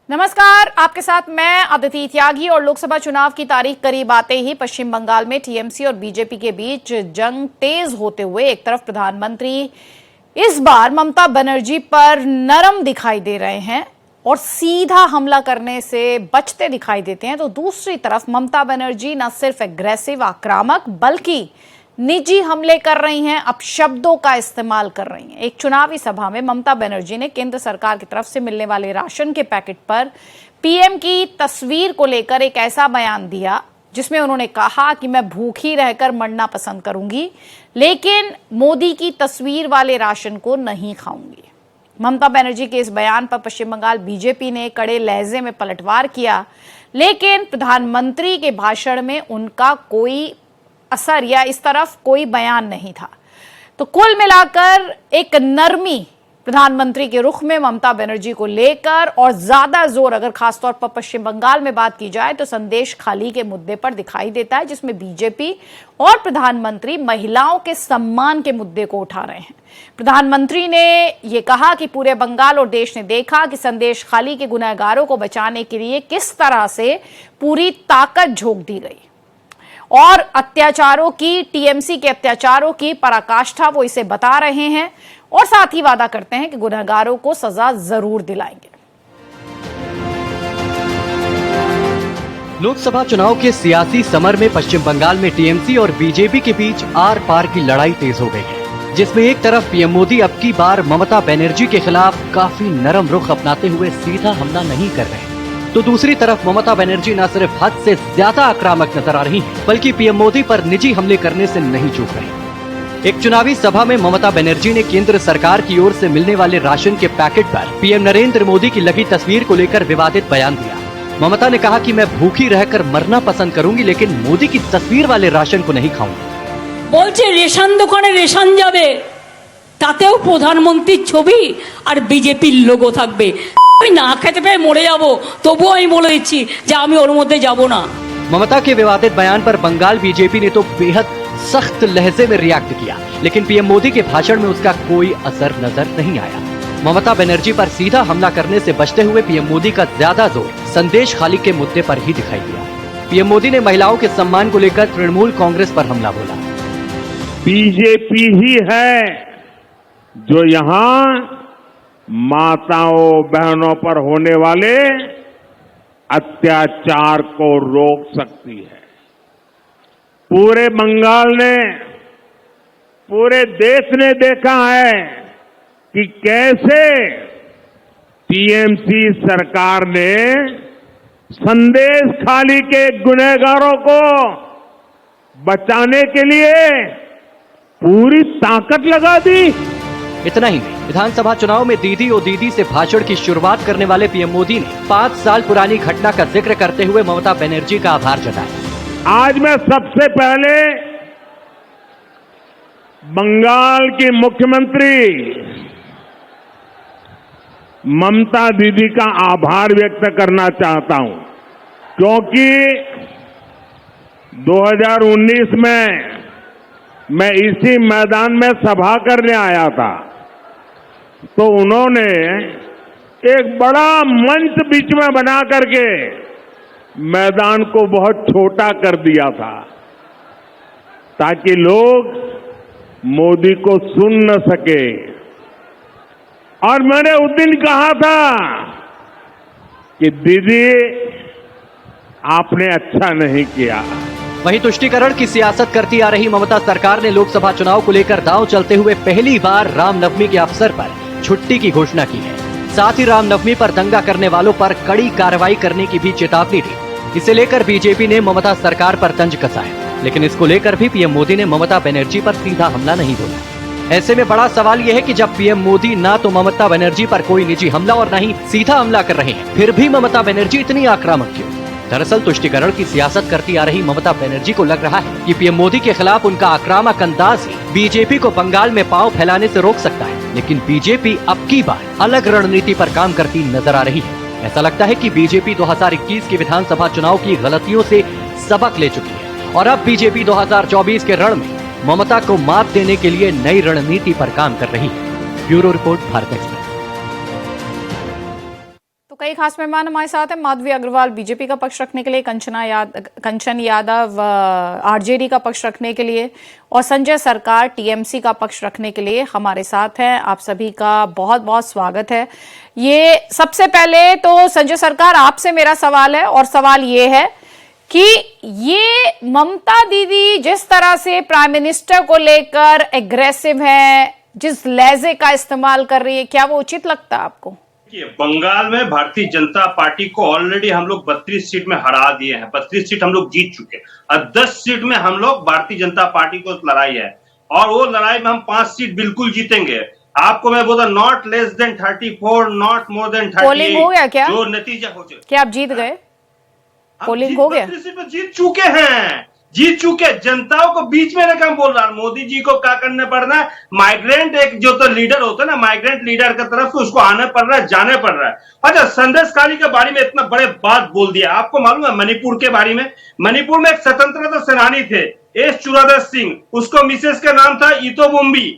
नमस्कार, आपके साथ मैं अदिति त्यागी। और लोकसभा चुनाव की तारीख करीब आते ही पश्चिम बंगाल में टीएमसी और बीजेपी के बीच जंग तेज होते हुए एक तरफ प्रधानमंत्री इस बार ममता बनर्जी पर नरम दिखाई दे रहे हैं और सीधा हमला करने से बचते दिखाई देते हैं, तो दूसरी तरफ ममता बनर्जी न सिर्फ एग्रेसिव आक्रामक बल्कि निजी हमले कर रही हैं, अपशब्दों का इस्तेमाल कर रही हैं। एक चुनावी सभा में ममता बनर्जी ने केंद्र सरकार की तरफ से मिलने वाले राशन के पैकेट पर पीएम की तस्वीर को लेकर एक ऐसा बयान दिया जिसमें उन्होंने कहा कि मैं भूखी रहकर मरना पसंद करूंगी, लेकिन मोदी की तस्वीर वाले राशन को नहीं खाऊंगी। ममता बनर्जी के इस बयान पर पश्चिम बंगाल बीजेपी ने कड़े लहजे में पलटवार किया, लेकिन प्रधानमंत्री के भाषण में उनका कोई असर या इस तरफ कोई बयान नहीं था। तो कुल मिलाकर एक नरमी प्रधानमंत्री के रुख में ममता बनर्जी को लेकर और ज्यादा जोर अगर खासतौर पर पश्चिम बंगाल में बात की जाए तो संदेश खाली के मुद्दे पर दिखाई देता है, जिसमें बीजेपी और प्रधानमंत्री महिलाओं के सम्मान के मुद्दे को उठा रहे हैं। प्रधानमंत्री ने यह कहा कि पूरे बंगाल और देश ने देखा कि संदेश खाली के गुनहगारों को बचाने के लिए किस तरह से पूरी ताकत झोंक दी गई और अत्याचारों की, टीएमसी के अत्याचारों की पराकाष्ठा वो इसे बता रहे हैं और साथ ही वादा करते हैं कि गुनहगारों को सजा जरूर दिलाएंगे। लोकसभा चुनाव के सियासी समर में पश्चिम बंगाल में टीएमसी और बीजेपी के बीच आर पार की लड़ाई तेज हो गई है, जिसमें एक तरफ पीएम मोदी अब की बार ममता बनर्जी के खिलाफ काफी नरम रुख अपनाते हुए सीधा हमला नहीं कर रहे, तो दूसरी तरफ ममता बनर्जी न सिर्फ हद से ज्यादा आक्रामक नजर आ रही हैं, बल्कि पीएम मोदी पर निजी हमले करने से नहीं चूक रही। एक चुनावी सभा में ममता बनर्जी ने केंद्र सरकार की ओर से मिलने वाले राशन के पैकेट पर पीएम नरेंद्र मोदी की लगी तस्वीर को लेकर विवादित बयान दिया। ममता ने कहा कि मैं भूखी रहकर मरना पसंद करूंगी, लेकिन मोदी की तस्वीर वाले राशन को नहीं खाऊंगी। बोलছে রেশন দোকানে রেশন যাবে, তাতেও প্রধানমন্ত্রীর ছবি আর বিজেপির লোগো থাকবে। আমি না খেতে পেয়ে মরে যাব, তবুও আমি বলে দিচ্ছি যে আমি ওর মধ্যে যাব না। ममता के विवादित बयान पर बंगाल बीजेपी ने तो बेहद सख्त लहजे में रिएक्ट किया, लेकिन पीएम मोदी के भाषण में उसका कोई असर नजर नहीं आया। ममता बनर्जी पर सीधा हमला करने से बचते हुए पीएम मोदी का ज्यादा जोर संदेश खाली के मुद्दे पर ही दिखाई दिया। पीएम मोदी ने महिलाओं के सम्मान को लेकर तृणमूल कांग्रेस पर हमला बोला। बीजेपी ही है जो यहाँ माताओं बहनों पर होने वाले अत्याचार को रोक सकती है। पूरे बंगाल ने, पूरे देश ने देखा है कि कैसे टीएमसी सरकार ने संदेश खाली के गुनहगारों को बचाने के लिए पूरी ताकत लगा दी। इतना ही नहीं, विधानसभा चुनाव में दीदी ओ दीदी से भाषण की शुरुआत करने वाले पीएम मोदी ने 5 साल पुरानी घटना का जिक्र करते हुए ममता बनर्जी का आभार जताया। आज मैं सबसे पहले बंगाल की मुख्यमंत्री ममता दीदी का आभार व्यक्त करना चाहता हूं, क्योंकि 2019 में मैं इसी मैदान में सभा करने आया था, तो उन्होंने एक बड़ा मंच बीच में बना करके मैदान को बहुत छोटा कर दिया था ताकि लोग मोदी को सुन न सके। और मैंने उस दिन कहा था कि दीदी आपने अच्छा नहीं किया। वहीं तुष्टीकरण की सियासत करती आ रही ममता सरकार ने लोकसभा चुनाव को लेकर दांव चलते हुए पहली बार रामनवमी के अवसर पर छुट्टी की घोषणा की है। साथ ही रामनवमी पर दंगा करने वालों पर कड़ी कार्रवाई करने की भी चेतावनी दी। इसे लेकर बीजेपी ने ममता सरकार पर तंज कसा है, लेकिन इसको लेकर भी पीएम मोदी ने ममता बनर्जी पर सीधा हमला नहीं बोला। ऐसे में बड़ा सवाल यह है कि जब पीएम मोदी ना तो ममता बनर्जी पर कोई निजी हमला और न ही सीधा हमला कर रहे हैं, फिर भी ममता बनर्जी इतनी आक्रामक क्यों? दरअसल तुष्टीकरण की सियासत करती आ रही ममता बनर्जी को लग रहा है कि पीएम मोदी के खिलाफ उनका आक्रामक अंदाज ही बीजेपी को बंगाल में पांव फैलाने से रोक सकता है। लेकिन बीजेपी अब की बार अलग रणनीति पर काम करती नजर आ रही है। ऐसा लगता है कि बीजेपी 2021 के विधानसभा चुनाव की गलतियों से सबक ले चुकी है और अब बीजेपी 2024 के रण में ममता को मात देने के लिए नई रणनीति पर काम कर रही है। Bureau report, Bharat express. कई खास मेहमान हमारे साथ हैं। माधवी अग्रवाल बीजेपी का पक्ष रखने के लिए, कंचन यादव आरजेडी का पक्ष रखने के लिए और संजय सरकार टीएमसी का पक्ष रखने के लिए हमारे साथ हैं। आप सभी का बहुत बहुत स्वागत है। ये सबसे पहले तो संजय सरकार आपसे मेरा सवाल है, और सवाल ये है कि ये ममता दीदी जिस तरह से प्राइम मिनिस्टर को लेकर एग्रेसिव है, जिस लहजे का इस्तेमाल कर रही है, क्या वो उचित लगता है आपको? बंगाल में भारतीय जनता पार्टी को ऑलरेडी हम लोग 32 सीट में हरा दिए हैं। 32 सीट हम लोग जीत चुके हैं और 10 सीट में हम लोग भारतीय जनता पार्टी को लड़ाई है, और वो लड़ाई में हम 5 सीट बिल्कुल जीतेंगे। आपको मैं बोला not less than 34, not more than 38। Polling हो गया क्या? जो नतीजा हो जाए, क्या आप जीत गए? पोलिंग हो गया? 32 सीट में जीत चुके हैं, जीत चुके। जनताओं को बीच में रखा बोल रहा, मोदी जी को क्या करना पड़ रहा है, माइग्रेंट एक जो तो लीडर होता है ना, माइग्रेंट लीडर की तरफ से उसको आना पड़ रहा है, जाने पड़ रहा है। अच्छा, संदेशकाली के बारे में इतना बड़े बात बोल दिया। आपको मालूम है मणिपुर के बारे में? मणिपुर में एक स्वतंत्रता सेनानी थे एस चुरादर सिंह, उसको मिसेस का नाम था इतो बुम्बी।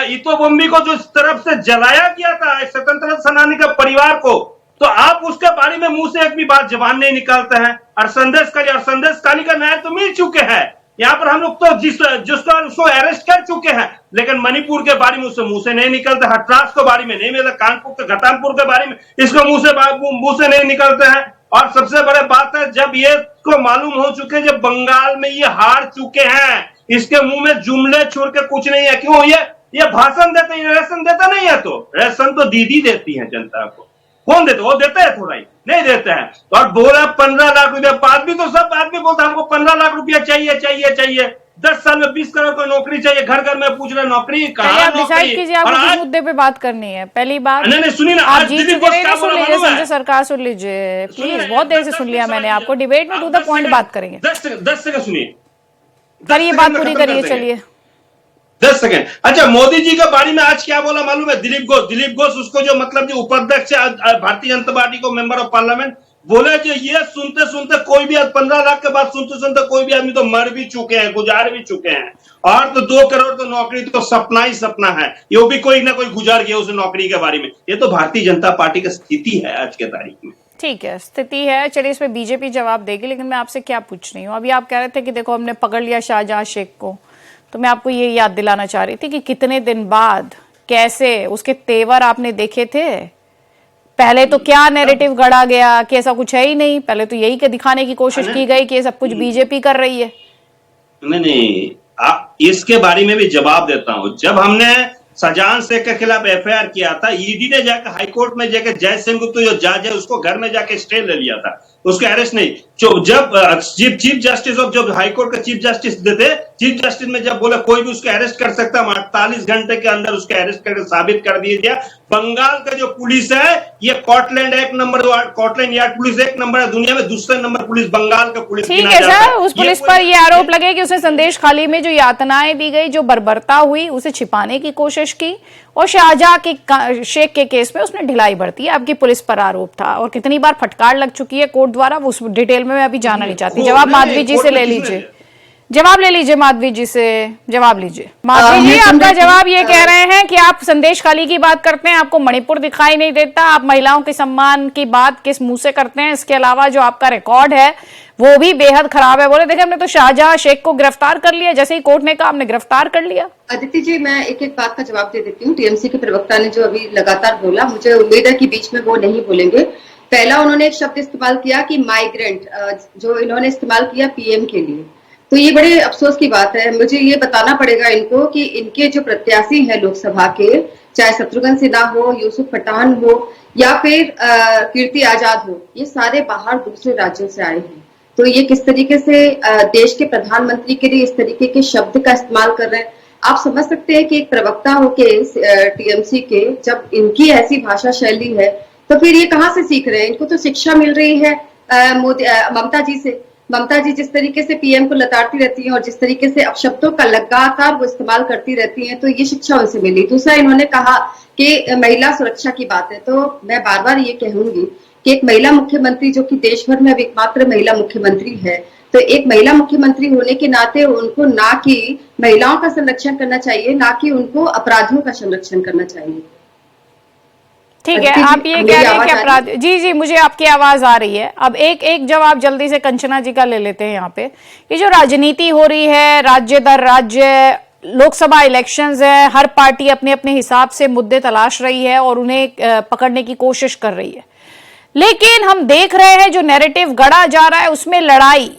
इतो बुम्बी को जो इस तरफ से जलाया गया था स्वतंत्रता सेनानी के परिवार को, तो आप उसके बारे में मुंह से एक भी बात जबान नहीं निकालते हैं। और संदेशकाली का न्याय तो मिल चुके हैं। यहाँ पर हम लोग तो जिसको उसको अरेस्ट कर चुके हैं, लेकिन मणिपुर के बारे में उससे मुंह से नहीं निकलते। हथरास के बारे में नहीं मिलता, कानपुर के घतानपुर के बारे में इसको मुंह से नहीं निकलते हैं। और सबसे बड़ी बात है, जब ये को मालूम हो चुके, जब बंगाल में ये हार चुके हैं, इसके मुंह में जुमले छोड़ के कुछ नहीं है। क्यों? ये भाषण देते हैं, रेशन देता नहीं है, तो रेशन तो दीदी देती है जनता को। कौन देते? वो देते हैं थोड़ा ही, नहीं देते हैं। और बोला 15 लाख रुपया, आदमी तो सब आदमी बोलता है हमको 15 लाख रुपया चाहिए। 10 साल में 20 करोड़ की नौकरी चाहिए। घर घर में पूछ रहे नौकरी कहाँ? आप डिसाइड कीजिए, आपको किस मुद्दे पे बात करनी है। पहली बात, नहीं सुनिए ना, आप जीत चुके हैं, सुन लीजिए संजय सरकार, सुन लीजिए प्लीज। बहुत देर से सुन लिया मैंने आपको। डिबेट में टू द पॉइंट बात करेंगे। 10 सेकंड सुनिए, करिए बात पूरी करिए, चलिए 10 सेकंड। अच्छा, मोदी जी के बारे में आज क्या बोला मालूम है? दिलीप घोष उसको जो मतलब जो उपाध्यक्ष भारतीय जनता पार्टी को मेंबर ऑफ पार्लियामेंट बोले, जो ये सुनते कोई भी 15 लाख के बाद सुनते कोई भी आदमी तो मर भी चुके हैं, गुजार भी चुके हैं। और तो 2 करोड़ तो नौकरी तो सपना ही सपना है, ये भी कोई ना कोई गुजार गया उस नौकरी के बारे में। ये तो भारतीय जनता पार्टी की स्थिति है आज के तारीख में। ठीक है, स्थिति है। चलिए इस पे बीजेपी जवाब देगी, लेकिन मैं आपसे क्या पूछ रही हूँ, अभी आप कह रहे थे कि देखो हमने पकड़ लिया शाहजहां शेख को, तो मैं आपको ये याद दिलाना चाह रही थी कि कितने दिन बाद कैसे उसके तेवर आपने देखे थे। पहले तो क्या नैरेटिव गढ़ा गया कि ऐसा कुछ है ही नहीं, पहले तो यही दिखाने की कोशिश की गई कि ये सब कुछ बीजेपी कर रही है। नहीं, इसके बारे में भी जवाब देता हूं। जब हमने शाहजहां शेख के खिलाफ एफआईआर किया था, ईडी ने जाकर हाईकोर्ट में जाकर जय सिंह गुप्ता जो जज है उसको घर में जाके स्टे ले लिया था, उसको अरेस्ट नहीं। जब चीफ जस्टिस ऑफ जो हाईकोर्ट का चीफ जस्टिस थे, चीफ जस्टिस में जब बोला कोई भी उसको अरेस्ट कर सकता है, 48 घंटे के अंदर उसको अरेस्ट करके साबित कर दिया गया। बंगाल का जो पुलिस है, ये स्कॉटलैंड एक number, Scotland yard police 1 number है दुनिया में, दूसरे नंबर पुलिस बंगाल का पुलिस। ठीक है सर, उस पुलिस पर ये आरोप लगे कि उसने संदेश खाली में जो यातनाएं दी गई, जो बर्बरता हुई, उसे छिपाने की कोशिश की, और शाहजहां के शेख के केस में उसने ढिलाई बरती, आपकी पुलिस पर आरोप था। और कितनी बार फटकार लग चुकी है कोर्ट द्वारा, वो उस डिटेल में मैं अभी जाना नहीं चाहती। जवाब माधवी जी से ले लीजिए, जवाब ले लीजिए माधवी जी से, जवाब लीजिए। माधवी जी, आपका जवाब ये कह रहे हैं कि आप संदेश खाली की बात करते हैं, आपको मणिपुर दिखाई नहीं देता, आप महिलाओं के सम्मान की बात किस मुंह से करते हैं, इसके अलावा जो आपका रिकॉर्ड है वो भी बेहद खराब है। बोले देखिए हमने तो शाहजहां शेख को गिरफ्तार कर लिया, जैसे ही कोर्ट ने कहा हमने गिरफ्तार कर लिया। अदिति जी, मैं एक एक बात का जवाब दे देती हूँ। टीएमसी के प्रवक्ता ने जो अभी लगातार बोला, मुझे उम्मीद है कि बीच में वो नहीं बोलेंगे। पहला उन्होंने एक शब्द इस्तेमाल किया कि माइग्रेंट, जो इन्होंने इस्तेमाल किया पीएम के लिए, तो ये बड़े अफसोस की बात है। मुझे ये बताना पड़ेगा इनको कि इनके जो प्रत्याशी हैं लोकसभा के, चाहे शत्रुघ्न सिन्हा हो, यूसुफ पठान हो या फिर कीर्ति आजाद हो, ये सारे बाहर दूसरे राज्यों से आए हैं। तो ये किस तरीके से देश के प्रधानमंत्री के लिए इस तरीके के शब्द का इस्तेमाल कर रहे हैं, आप समझ सकते हैं कि एक प्रवक्ता होके टीएमसी के, जब इनकी ऐसी भाषा शैली है, तो फिर ये कहाँ से सीख रहे हैं? इनको तो शिक्षा मिल रही है ममता जी से। ममता जी जिस तरीके से पीएम को लताड़ती रहती हैं और जिस तरीके से अपशब्दों का लगातार वो इस्तेमाल करती रहती हैं, तो ये शिक्षा उनसे मिली। दूसरा, इन्होंने कहा कि महिला सुरक्षा की बात है, तो मैं बार बार ये कहूंगी कि एक महिला मुख्यमंत्री, जो कि देश भर में अब एकमात्र महिला मुख्यमंत्री है, तो एक महिला मुख्यमंत्री होने के नाते उनको ना कि महिलाओं का संरक्षण करना चाहिए, ना कि उनको अपराधियों का संरक्षण करना चाहिए। ठीक है, आप ये कह रहे हैं कि अपराध, जी जी मुझे आपकी आवाज आ रही है। अब एक जवाब जल्दी से कंचना जी का ले लेते हैं यहाँ पे। ये जो राजनीति हो रही है, राज्य दर राज्य लोकसभा इलेक्शंस है, हर पार्टी अपने अपने हिसाब से मुद्दे तलाश रही है और उन्हें पकड़ने की कोशिश कर रही है, लेकिन हम देख रहे हैं जो नैरेटिव गढ़ा जा रहा है उसमें लड़ाई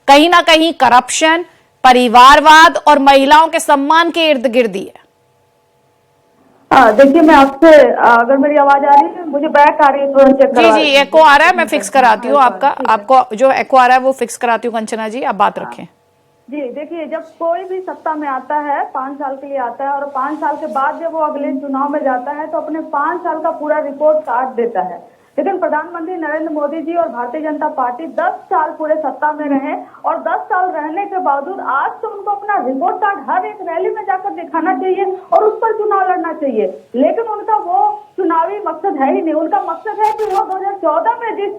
कहीं ना कहीं करप्शन, परिवारवाद और महिलाओं के सम्मान के इर्द गिर्द ही है। देखिए, मैं आपसे, अगर मेरी आवाज आ रही है, मुझे बैक आ रही है, तुरंत चेक जी जी एको आ रहा है, मैं फिक्स कराती हूँ आपका, आपको जो एको आ रहा है वो फिक्स कराती हूँ। कंचना जी आप बात रखें। जी देखिए, जब कोई भी सत्ता में आता है 5 साल के लिए आता है और 5 साल के बाद जब वो अगले चुनाव में जाता है तो अपने 5 साल का पूरा रिपोर्ट कार्ड देता है। लेकिन प्रधानमंत्री नरेंद्र मोदी जी और भारतीय जनता पार्टी 10 साल पूरे सत्ता में रहे और 10 साल रहने के बावजूद आज तो उनको अपना रिपोर्ट कार्ड हर एक रैली में जाकर दिखाना चाहिए और उस पर चुनाव लड़ना चाहिए, लेकिन उनका वो चुनावी मकसद है ही नहीं। उनका मकसद है कि वो 2014 में जिस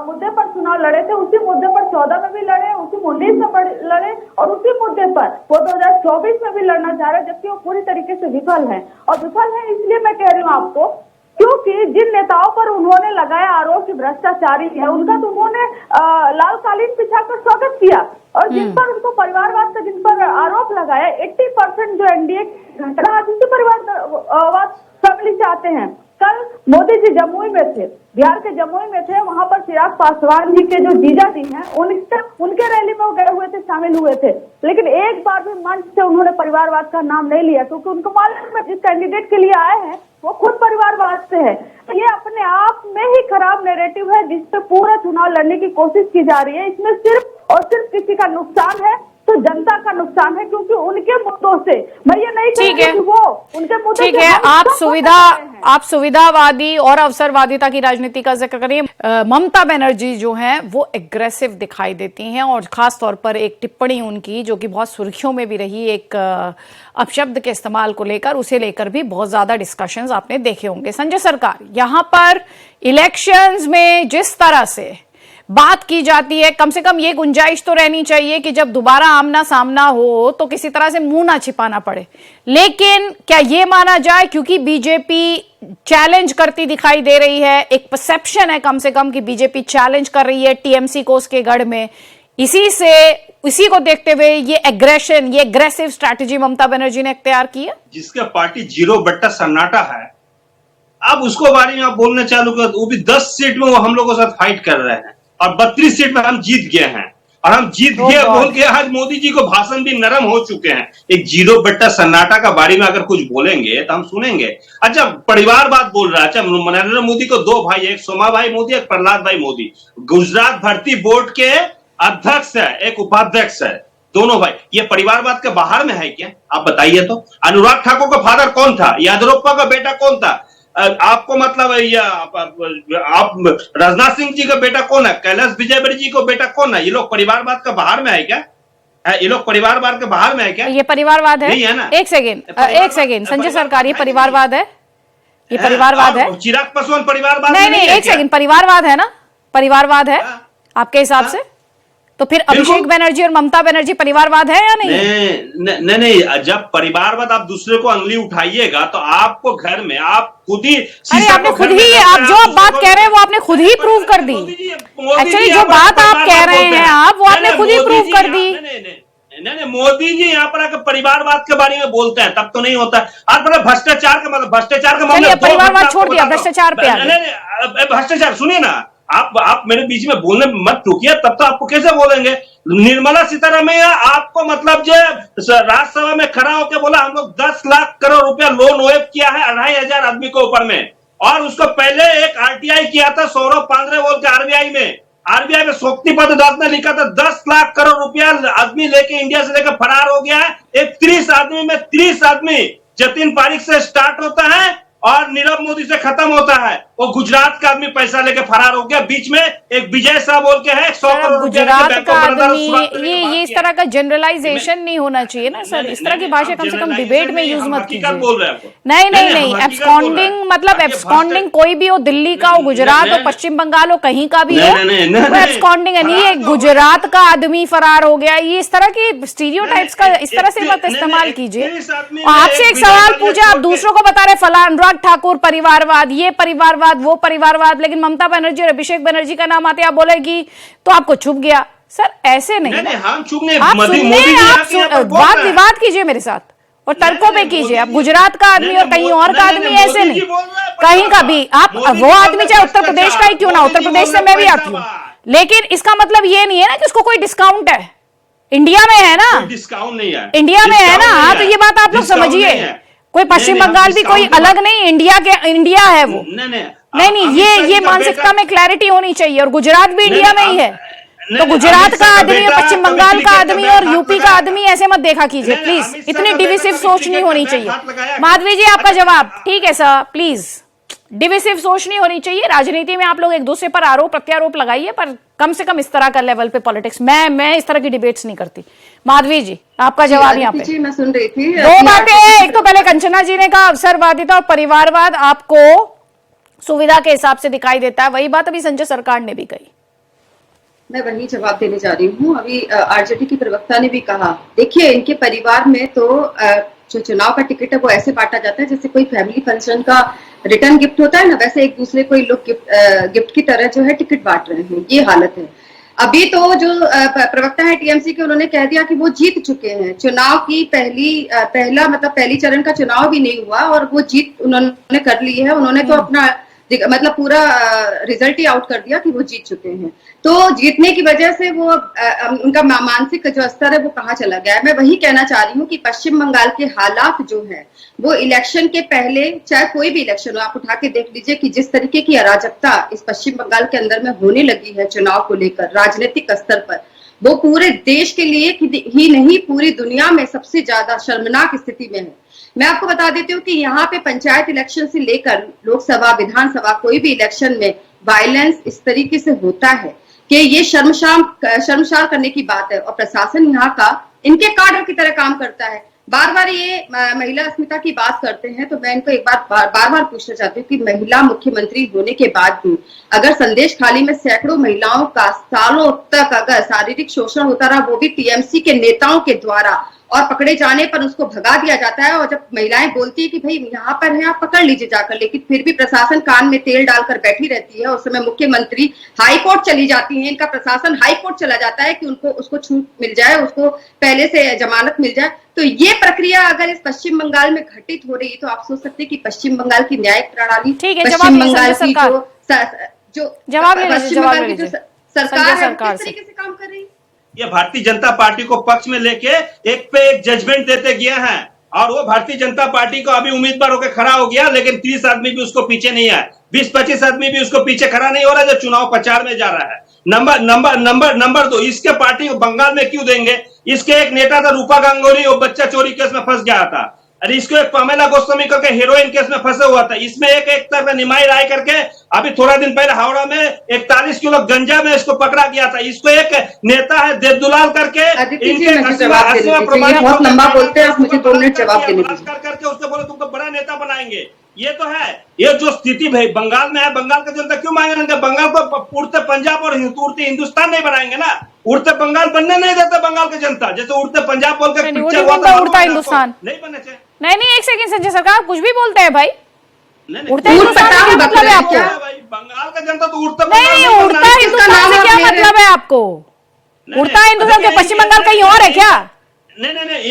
मुद्दे पर चुनाव लड़े थे उसी मुद्दे पर 14 में भी लड़े, उसी 19 में लड़े और उसी मुद्दे पर वो 2024 में भी लड़ना चाह रहे, जबकि वो पूरी तरीके से विफल है। और विफल है इसलिए मैं कह रही हूँ आपको, क्योंकि जिन नेताओं पर उन्होंने लगाया आरोप कि भ्रष्टाचारी है, उनका तो उन्होंने लाल कालीन बिछाकर स्वागत किया, और जिन पर उनको परिवारवाद का जिन पर आरोप लगाया 80% जो एनडीए परिवारवाद फैमिली से आते हैं। कल मोदी जी जमुई में थे, बिहार के जमुई में थे, वहां पर चिराग पासवान जी के जो जीजा जी हैं उनके रैली में वो गए हुए थे, शामिल हुए थे, लेकिन एक बार भी मंच से उन्होंने परिवारवाद का नाम नहीं लिया, क्योंकि उनको मालूम है जिस कैंडिडेट के लिए आए हैं वो खुद परिवारवाद से है। ये अपने आप में ही खराब नैरेटिव है जिसपे पूरा चुनाव लड़ने की कोशिश की जा रही है। इसमें सिर्फ और सिर्फ किसी का नुकसान है तो जनता का नुकसान है, क्योंकि उनके मुद्दों से, मैं ये नहीं कहती कि वो उनके मुद्दों ठीक है, आप सुविधावादी और अवसरवादिता की राजनीति का जिक्र करिए। ममता बनर्जी जो हैं वो एग्रेसिव दिखाई देती हैं और खास तौर पर एक टिप्पणी उनकी जो कि बहुत सुर्खियों में भी रही, एक अपशब्द के इस्तेमाल को लेकर, उसे लेकर भी बहुत ज्यादा डिस्कशंस आपने देखे होंगे। संजय सरकार, यहां पर इलेक्शंस में जिस तरह से बात की जाती है, कम से कम ये गुंजाइश तो रहनी चाहिए कि जब दोबारा आमना सामना हो तो किसी तरह से मुंह ना छिपाना पड़े, लेकिन क्या ये माना जाए क्योंकि बीजेपी चैलेंज करती दिखाई दे रही है, एक परसेप्शन है कम से कम कि बीजेपी चैलेंज कर रही है टीएमसी को उसके गढ़ में, इसी को देखते हुए ये एग्रेशन, ये एग्रेसिव स्ट्रैटेजी ममता बनर्जी ने इख्तियार की है? जिसका पार्टी 0 सन्नाटा है, अब उसको बारे में आप बोलने चालू कर, वो भी 10 सीट में वो हम लोगों के साथ फाइट कर रहे हैं और 32 सीट में हम जीत गए हैं, और हम जीत गए बोल के आज मोदी जी को भाषण भी नरम हो चुके हैं। एक 0 सन्नाटा का बारे में अगर कुछ बोलेंगे तो हम सुनेंगे। अच्छा, परिवारवाद बोल रहा है। अच्छा, नरेंद्र मोदी को 2 भाई, एक सोमा भाई मोदी, एक प्रहलाद भाई मोदी, गुजरात भर्ती बोर्ड के अध्यक्ष है, एक उपाध्यक्ष है, दोनों भाई। ये परिवारवाद के बाहर में है क्या? आप बताइए तो। अनुराग ठाकुर का फादर कौन था? येदियुरप्पा का बेटा कौन था? आपको मतलब आप राजनाथ सिंह जी का बेटा कौन है? कैलाश विजयवर्गीय जी को बेटा कौन है? ये लोग परिवारवाद का बाहर में है क्या? ये लोग परिवारवाद के बाहर में है क्या? ये परिवारवाद है? नहीं है ना। एक सेकेंड संजय सरकार, ये परिवारवाद है? ये परिवारवाद है? चिराग पासवान परिवारवाद नहीं, एक सेकेंड, परिवारवाद है ना? परिवारवाद है आपके हिसाब से? तो फिर अभिषेक बनर्जी और ममता बनर्जी परिवारवाद है या नहीं? नहीं, जब परिवारवाद आप दूसरे को अंगली उठाइएगा तो आपको घर में आप खुद ही, अरे आपने खुद ही, आप जो बात कह रहे हैं वो आपने खुद ही प्रूव कर दी। एक्चुअली जो बात आप कह रहे हैं आप, वो आपने खुद ही प्रूव कर दी। नहीं, मोदी जी यहाँ पर आकर परिवारवाद के बारे में बोलते हैं तब तो नहीं होता। आप बोले भ्रष्टाचार का मतलब, भ्रष्टाचार का मतलब परिवारवाद छोड़ दिया, भ्रष्टाचार पे आ गए। भ्रष्टाचार सुनिए ना, आप मेरे बीच में बोलने मत रुकिए, तब तो आपको कैसे बोलेंगे। निर्मला सीतारमण आपको मतलब जो राज्यसभा में खड़ा होकर बोला हम लोग 10 लाख करोड़ रुपया लोन वेब किया है 2,500 आदमी के ऊपर में, और उसको पहले एक आरटीआई किया था सौरभ पांद्रे बोल के आरबीआई में शक्ति पद दास ने लिखा था 10 लाख करोड़ रुपया आदमी लेके इंडिया से लेकर फरार हो गया है। एक 30 आदमी में 30 आदमी जतिन पारिक से स्टार्ट होता है और नीरव मोदी से खत्म होता है। वो गुजरात का आदमी पैसा लेके फरार हो गया। बीच में एक विजय शाह बोल के है 100 करोड़ गुजरात का आदमी, ये इस तरह का जनरलाइजेशन नहीं होना चाहिए ना सर। इस तरह की भाषा कम से कम डिबेट में यूज मत कीजिए। नहीं, एब्सकॉन्डिंग मतलब एब्सकॉन्डिंग कोई भी हो, दिल्ली का हो, गुजरात हो, पश्चिम बंगाल हो, कहीं का भी हो, वो एब्सकॉन्डिंग है। नहीं, गुजरात का आदमी फरार हो गया, ये इस तरह की स्टीरियोटाइप्स का इस तरह से मत इस्तेमाल कीजिए। आपसे एक सवाल पूछा, आप दूसरों को बता रहे फलाना अनुराग ठाकुर परिवारवाद, ये परिवारवाद, वो परिवारवाद, लेकिन ममता बनर्जी और अभिषेक बनर्जी का नाम आते आप बोलेगी तो आपको छुप गया। सर ऐसे नहीं, नहीं हम चुपने आप सुनने, आप वाद विवाद कीजिए मेरे साथ और तर्कों पे कीजिए। आप गुजरात का आदमी और कहीं और का आदमी ऐसे नहीं, कहीं का भी आप वो आदमी चाहे उत्तर प्रदेश का ही क्यों ना, उत्तर प्रदेश से मैं भी आती हूँ, लेकिन इसका मतलब ये नहीं है ना कि उसको कोई डिस्काउंट है। इंडिया में है ना, डिस्काउंट नहीं है, इंडिया में है ना। हाँ, तो ये बात आप लोग समझिए, कोई पश्चिम बंगाल भी कोई अलग नहीं, इंडिया है वो। नहीं, ये मानसिकता में क्लैरिटी होनी चाहिए। और गुजरात भी इंडिया में ही है, तो गुजरात का आदमी और पश्चिम बंगाल का आदमी और यूपी का आदमी ऐसे मत देखा कीजिए प्लीज। इतनी डिविसिव सोच नहीं होनी चाहिए। माधवी जी आपका जवाब ठीक है सर, प्लीज डिविसिव सोच नहीं होनी चाहिए। राजनीति में आप लोग एक दूसरे पर आरोप प्रत्यारोप लगाइए, पर कम से कम इस तरह का लेवल पे पॉलिटिक्स मैं इस तरह की डिबेट्स नहीं करती। माधवी जी आपका जवाब यहाँ पे। मैं सुन रही थी दो बातें हैं, एक तो पहले कंचना जी ने कहा अवसरवादिता और परिवारवाद आपको सुविधा के हिसाब से दिखाई देता है, वही बात अभी संजय सरकार ने भी कही। मैं वही जवाब देने जा रही हूँ। अभी आरजेडी की प्रवक्ता ने भी कहा, देखिए इनके परिवार में तो जो चुनाव का टिकट है वो ऐसे बांटा जाता है जैसे कोई फैमिली फंक्शन का रिटर्न गिफ्ट होता है ना, वैसे एक दूसरे को लोग गिफ्ट की तरह जो है टिकट बांट रहे हैं, ये हालत है। अभी तो जो प्रवक्ता है टीएमसी के, उन्होंने कह दिया कि वो जीत चुके हैं चुनाव की पहली चरण का चुनाव भी नहीं हुआ और वो जीत उन्होंने कर ली है। उन्होंने तो अपना मतलब पूरा रिजल्ट ही आउट कर दिया कि वो जीत चुके हैं। तो जीतने की वजह से वो उनका मानसिक जो स्तर है वो कहाँ चला गया है। मैं वही कहना चाह रही हूँ कि पश्चिम बंगाल के हालात जो है वो इलेक्शन के पहले, चाहे कोई भी इलेक्शन हो, आप उठा के देख लीजिए कि जिस तरीके की अराजकता इस पश्चिम बंगाल के अंदर में होने लगी है चुनाव को लेकर राजनीतिक स्तर पर, वो पूरे देश के लिए ही नहीं पूरी दुनिया में सबसे ज्यादा शर्मनाक स्थिति में है। मैं आपको बता देती हूँ कि यहाँ पे पंचायत इलेक्शन से लेकर लोकसभा, विधानसभा, कोई भी इलेक्शन में वायलेंस इस तरीके से होता है कि ये शर्मसार करने की बात है। और प्रशासन यहाँ का इनके कार्डर की तरह काम करता है। बार बार ये महिला अस्मिता की बात करते हैं, तो मैं इनको एक बार बार पूछना चाहती हूँ कि महिला मुख्यमंत्री होने के बाद भी अगर संदेश खाली में सैकड़ों महिलाओं का सालों तक अगर शारीरिक शोषण होता रहा, वो भी टीएमसी के नेताओं के द्वारा, और पकड़े जाने पर उसको भगा दिया जाता है, और जब महिलाएं बोलती है कि भाई यहाँ पर है आप पकड़ लीजिए जाकर, लेकिन फिर भी प्रशासन कान में तेल डालकर बैठी रहती है। उस समय मुख्यमंत्री हाई कोर्ट चली जाती है, इनका प्रशासन हाई कोर्ट चला जाता है कि उसको छूट मिल जाए, उसको पहले से जमानत मिल जाए। तो ये प्रक्रिया अगर इस पश्चिम बंगाल में घटित हो रही है तो आप सोच सकते हैं कि पश्चिम बंगाल की न्यायिक प्रणाली, पश्चिम बंगाल की जो पश्चिम बंगाल की जो सरकार है किस तरीके से काम कर रही है। ये भारतीय जनता पार्टी को पक्ष में लेके एक पे एक जजमेंट देते गए हैं, और वो भारतीय जनता पार्टी को अभी उम्मीदवार होकर खड़ा हो गया, लेकिन 30 आदमी भी उसको पीछे नहीं है, 20-25 आदमी भी उसको पीछे खड़ा नहीं हो रहा जो चुनाव प्रचार में जा रहा है। नंबर 2, इसके पार्टी को बंगाल में क्यों देंगे? इसके एक नेता था रूपा गांगुली, वो बच्चा चोरी केस में फंस गया था, अरे इसको एक पामेला गोस्वामी करके हेरोइन केस में फंसे हुआ था, इसमें एक तरह निमाई राय करके अभी थोड़ा दिन पहले हावड़ा में 41 किलो गंजा में इसको पकड़ा गया था। इसको एक नेता है देवदुलाल करके, बहुत लंबा बोलते हैं, मुझे 2 मिनट जवाब देने दीजिए करके उसको बोले तुमको बड़ा नेता बनाएंगे। ये तो है, ये जो स्थिति भाई बंगाल में है, बंगाल का जनता क्यों मांगेंगे? बंगाल को उड़ते पंजाब और उड़ते हिंदुस्तान नहीं बनाएंगे ना, उड़ते बंगाल बनने नहीं देते बंगाल की जनता। जैसे उड़ते पंजाब बोल के उड़ता हिंदुस्तान नहीं बनने चाहिए। नहीं, एक सेकंड संजय सरकार, कुछ भी बोलते हैं भाई। उड़ता हिंदुस्तान से क्या मतलब है आपको? बंगाल का जनता तो उड़ता नहीं, उड़ता हिंदुस्तान से क्या मतलब है आपको? उड़ता हिंदुस्तान के पश्चिम बंगाल कहीं और है क्या? नहीं,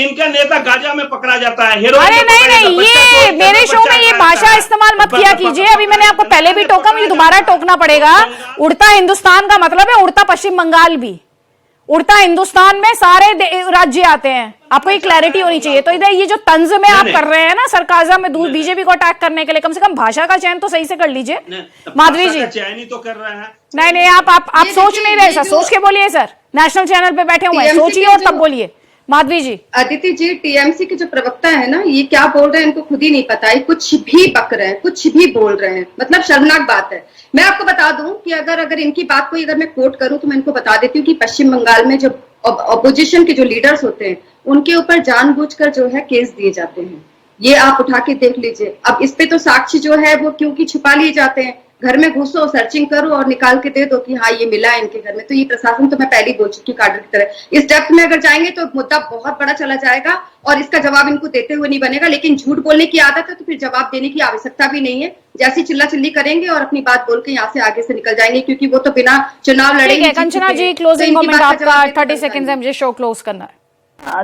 इनके नेता गाजा में पकड़ा जाता है। अरे नहीं, ये मेरे शो में ये भाषा इस्तेमाल मत किया कीजिए। अभी मैंने आपको पहले भी टोका, मुझे दोबारा टोकना पड़ेगा। उड़ता हिंदुस्तान का मतलब है उड़ता पश्चिम बंगाल भी। उड़ता हिंदुस्तान में सारे राज्य आते हैं, आपको ये क्लैरिटी होनी चाहिए। तो इधर ये जो तंज में आप कर रहे हैं ना सरकाज़म में बीजेपी को अटैक करने के लिए, कम से कम भाषा का चयन तो सही से कर लीजिए। माधवी जी चयन ही तो कर रहे हैं। नहीं, आप सोच नहीं रहे सर, सोच के बोलिए सर, नेशनल चैनल पे बैठे हुए हैं, सोचिए और तब बोलिए। माधवी जी, अदिति जी, टीएमसी के जो प्रवक्ता है ना, ये क्या बोल रहे हैं इनको खुद ही नहीं पता है, कुछ भी बक रहे हैं, कुछ भी बोल रहे हैं, मतलब शर्मनाक बात है। मैं आपको बता दूं कि अगर इनकी बात को अगर मैं कोट करूं तो मैं इनको बता देती हूँ कि पश्चिम बंगाल में जो अपोजिशन के जो लीडर्स होते हैं उनके ऊपर जानबूझकर जो है केस दिए जाते हैं। ये आप उठा के देख लीजिए। अब इस पे तो साक्ष्य जो है वो क्योंकि छुपा लिए जाते हैं, घर में घुसो, सर्चिंग करो और निकाल के दे दो कि हाँ ये मिला है इनके घर में। तो ये प्रशासन तो मैं पहले ही बोल चुकी हूँ काडर की तरह। इस डेप्थ में अगर जाएंगे तो मुद्दा बहुत बड़ा चला जाएगा और इसका जवाब इनको देते हुए नहीं बनेगा। लेकिन झूठ बोलने की आदत है तो फिर जवाब देने की आवश्यकता भी नहीं है। जैसी चिल्ला चिल्ली करेंगे और अपनी बात बोल के यहाँ से आगे से निकल जाएंगे, क्योंकि वो तो बिना चुनाव लड़ेंगे। ठीक है कंचना जी, क्लोजिंग कमेंट आपका 30 सेकंड है, मुझे शो क्लोज करना है।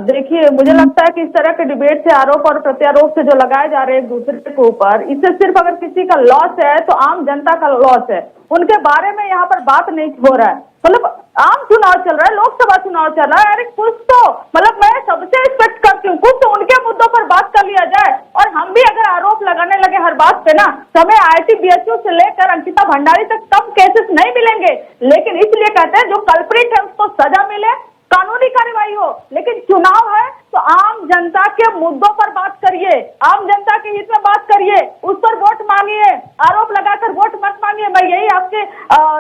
देखिए, मुझे लगता है कि इस तरह के डिबेट से, आरोप और प्रत्यारोप से जो लगाए जा रहे हैं एक दूसरे के ऊपर, इससे सिर्फ अगर किसी का लॉस है तो आम जनता का लॉस है। उनके बारे में यहाँ पर बात नहीं हो रहा है। मतलब आम चुनाव चल रहा है, लोकसभा चुनाव चल रहा है, अरे कुछ तो मतलब मैं सबसे एक्सपेक्ट करती हूँ कुछ तो उनके मुद्दों पर बात कर लिया जाए। और हम भी अगर आरोप लगाने लगे हर बात पे ना, तो हमें IIT BHU से लेकर अंकिता भंडारी तक कम केसेस नहीं मिलेंगे। लेकिन इसलिए कहते हैं जो कल्प्रिट है उसको सजा मिले, कानूनी कार्रवाई हो। लेकिन चुनाव है तो आम जनता के मुद्दों पर बात करिए, आम जनता के हित में बात करिए, उस पर वोट मांगिए, आरोप लगाकर वोट मत मांगिए। मैं यही आपके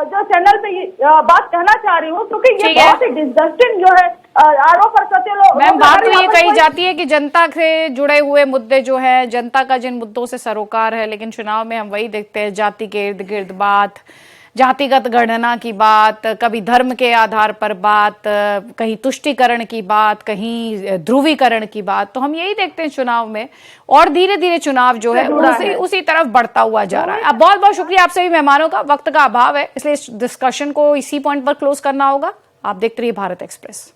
जो चैनल पे बात कहना चाह रही हूँ, क्योंकि ये बहुत ही डिस्गस्टिंग जो है आरोप और प्रत्यारोप। मैम बात तो ये कही जाती है कि जनता से जुड़े हुए मुद्दे जो है, जनता का जिन मुद्दों से सरोकार है, लेकिन चुनाव में हम वही देखते हैं, जाति के इर्द गिर्द बात, जातिगत गणना की बात, कभी धर्म के आधार पर बात, कहीं तुष्टीकरण की बात, कहीं ध्रुवीकरण की बात। तो हम यही देखते हैं चुनाव में, और धीरे धीरे चुनाव जो है उसी तरफ बढ़ता हुआ जा रहा है। अब बहुत बहुत शुक्रिया आप सभी मेहमानों का, वक्त का अभाव है इसलिए इस डिस्कशन को इसी पॉइंट पर क्लोज करना होगा। आप देखते रहिए भारत एक्सप्रेस।